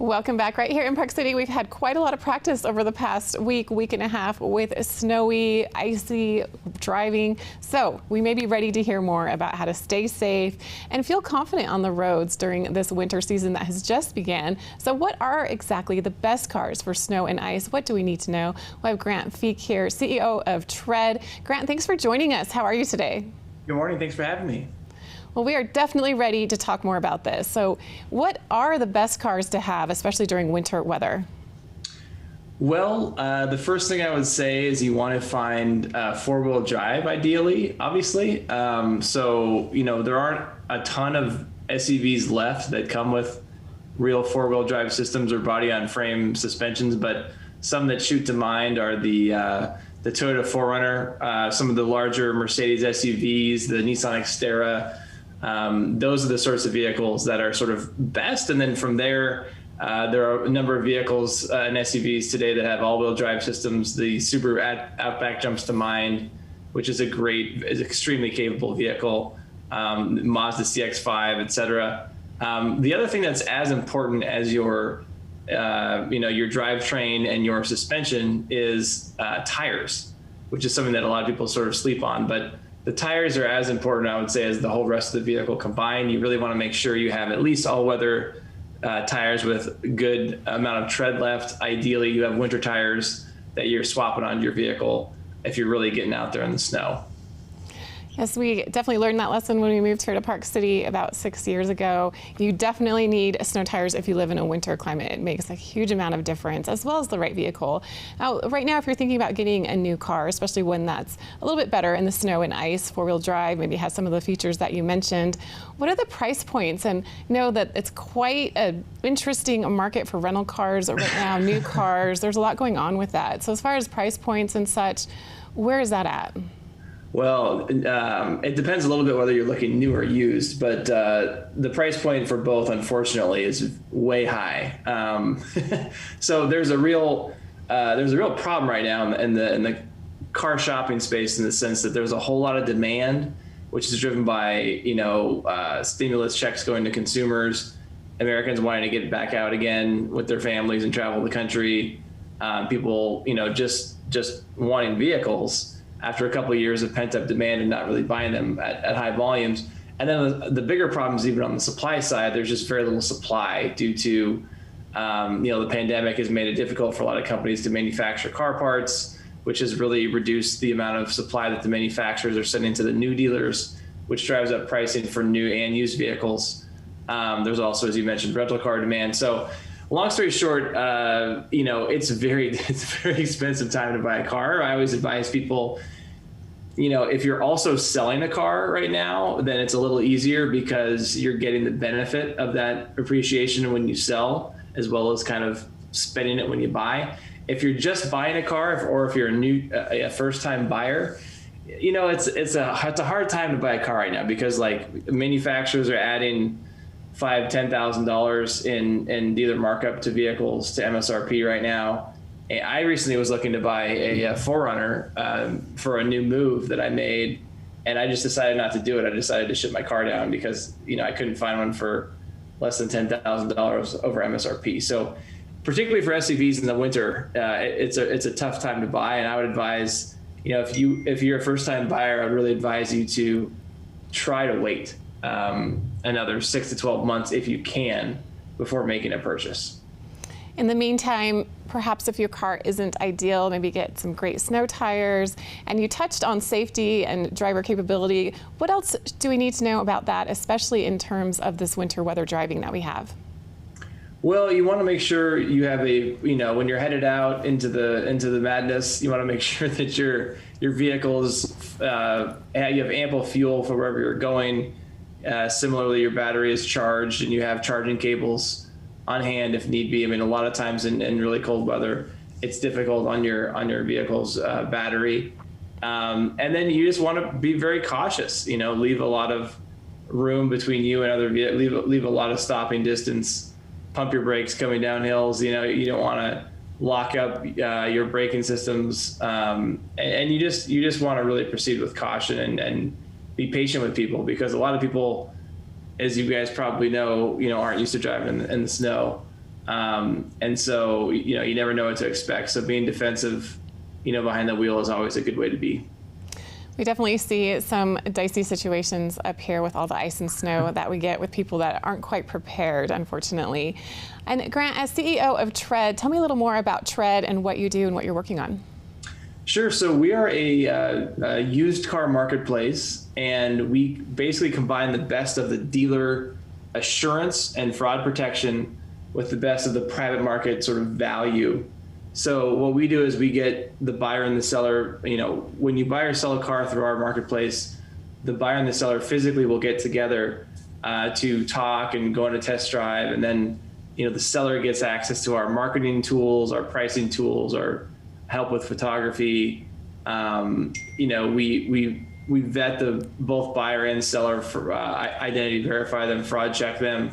Welcome back. Right here in Park City, we've had quite a lot of practice over the past week and a half with snowy, icy driving. So we may be ready to hear more about how to stay safe and feel confident on the roads during this winter season that has just began. So what are exactly the best cars for snow and ice? What do we need to know? We have Grant Feek here, CEO of Tread. Grant, thanks for joining us. How are you today? Good morning. Thanks for having me. Well, we are definitely ready to talk more about this. So what are the best cars to have, especially during winter weather? Well, the first thing I would say is you want to find four-wheel drive, ideally, obviously. There aren't a ton of SUVs left that come with real four-wheel drive systems or body-on-frame suspensions, but some that shoot to mind are the Toyota 4Runner, some of the larger Mercedes SUVs, the Nissan Xterra. Those are the sorts of vehicles that are sort of best. And then from there are a number of vehicles and SUVs today that have all-wheel drive systems. The Subaru Outback jumps to mind, which is extremely capable vehicle. Mazda CX-5, et cetera. The other thing that's as important as your drivetrain and your suspension is tires, which is something that a lot of people sort of sleep on. But the tires are as important, I would say, as the whole rest of the vehicle combined. You really want to make sure you have at least all-weather tires with good amount of tread left. Ideally, you have winter tires that you're swapping onto your vehicle if you're really getting out there in the snow. Yes, we definitely learned that lesson when we moved here to Park City about 6 years ago. You definitely need snow tires if you live in a winter climate. It makes a huge amount of difference, as well as the right vehicle. Now, right now, if you're thinking about getting a new car, especially one that's a little bit better in the snow and ice, four-wheel drive, maybe has some of the features that you mentioned, what are the price points? And know that it's quite an interesting market for rental cars right now, new cars. There's a lot going on with that. So as far as price points and such, where is that at? Well, it depends a little bit whether you're looking new or used, but the price point for both, unfortunately, is way high. So there's a real problem right now in the car shopping space, in the sense that there's a whole lot of demand, which is driven by stimulus checks going to consumers, Americans wanting to get back out again with their families and travel the country, people just wanting vehicles after a couple of years of pent-up demand and not really buying them at high volumes. And then the bigger problem is even on the supply side. There's just very little supply due to, the pandemic has made it difficult for a lot of companies to manufacture car parts, which has really reduced the amount of supply that the manufacturers are sending to the new dealers, which drives up pricing for new and used vehicles. There's also, as you mentioned, rental car demand. So long story short, it's a very expensive time to buy a car. I always advise people, if you're also selling a car right now, then it's a little easier because you're getting the benefit of that appreciation when you sell, as well as kind of spending it when you buy. If you're just buying a car, or if you're a first-time buyer, it's a hard time to buy a car right now, because like manufacturers are adding $5,000-$10,000 in dealer markup to vehicles to MSRP right now. I recently was looking to buy a 4Runner for a new move that I made, and I just decided not to do it. I decided to ship my car down because I couldn't find one for less than $10,000 over MSRP. So particularly for SUVs in the winter, it's a tough time to buy, and I would advise, if you're a first-time buyer, I'd really advise you to try to wait another 6 to 12 months if you can before making a purchase. In the meantime, perhaps if your car isn't ideal, maybe get some great snow tires. And you touched on safety and driver capability. What else do we need to know about that, especially in terms of this winter weather driving that we have? Well, you want to make sure you have when you're headed out into the madness, you want to make sure that your vehicles, you have ample fuel for wherever you're going. Similarly, your battery is charged and you have charging cables on hand if need be. I mean, a lot of times in really cold weather, it's difficult on your vehicle's battery. And then you just want to be very cautious. Leave a lot of room between you and other vehicles. Leave a lot of stopping distance. Pump your brakes coming down hills. You don't want to lock up your braking systems, and you just want to really proceed with caution and be patient with people, because a lot of people, as you guys probably know, aren't used to driving in the snow. And so, you never know what to expect. So being defensive, behind the wheel is always a good way to be. We definitely see some dicey situations up here with all the ice and snow that we get with people that aren't quite prepared, unfortunately. And Grant, as CEO of Tread, tell me a little more about Tread and what you do and what you're working on. Sure. So we are a used car marketplace, and we basically combine the best of the dealer assurance and fraud protection with the best of the private market sort of value. So what we do is we get the buyer and the seller, when you buy or sell a car through our marketplace, the buyer and the seller physically will get together to talk and go on a test drive. And then, the seller gets access to our marketing tools, our pricing tools, our help with photography. We vet both buyer and seller for identity verify them, fraud check them.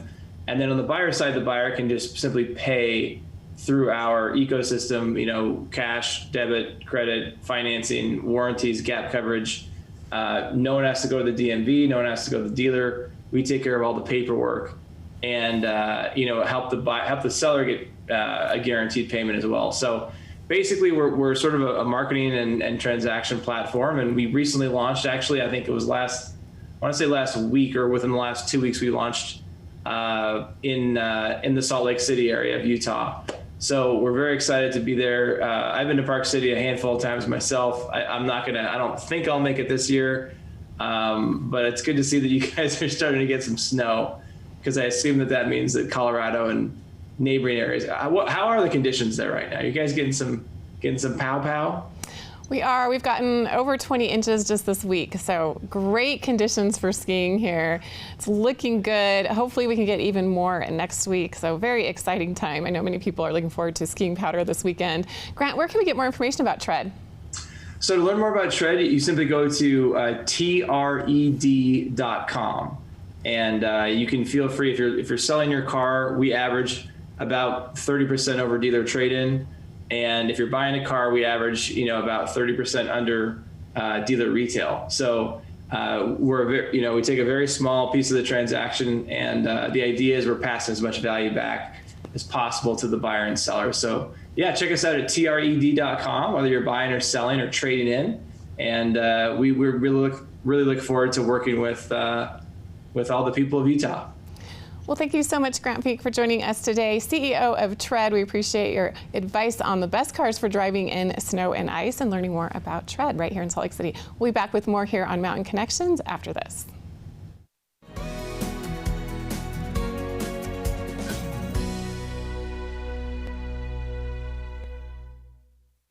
And then on the buyer side, the buyer can just simply pay through our ecosystem, cash, debit, credit, financing, warranties, gap coverage. No one has to go to the DMV. No one has to go to the dealer. We take care of all the paperwork and, help the seller get a guaranteed payment as well. So basically we're sort of a marketing and transaction platform. And we recently launched, actually, I think it was last week or within the last 2 weeks, we launched in the Salt Lake City area of Utah. So we're very excited to be there. I've been to Park City a handful of times myself. I don't think I'll make it this year, but it's good to see that you guys are starting to get some snow, because I assume that means that Colorado and neighboring areas. How are the conditions there right now? Are you guys getting some pow? We are. We've gotten over 20 inches just this week, so great conditions for skiing here. It's looking good. Hopefully we can get even more next week, so very exciting time. I know many people are looking forward to skiing powder this weekend. Grant, where can we get more information about Tread? So to learn more about Tread, you simply go to tred.com, and you can feel free, if you're selling your car, we average about 30% over dealer trade-in. And if you're buying a car, we average, about 30% under dealer retail. So we take a very small piece of the transaction, and the idea is we're passing as much value back as possible to the buyer and seller. So yeah, check us out at tred.com, whether you're buying or selling or trading in. And we really look forward to working with all the people of Utah. Well, thank you so much, Grant Peak, for joining us today, CEO of Tread. We appreciate your advice on the best cars for driving in snow and ice and learning more about Tread right here in Salt Lake City. We'll be back with more here on Mountain Connections after this.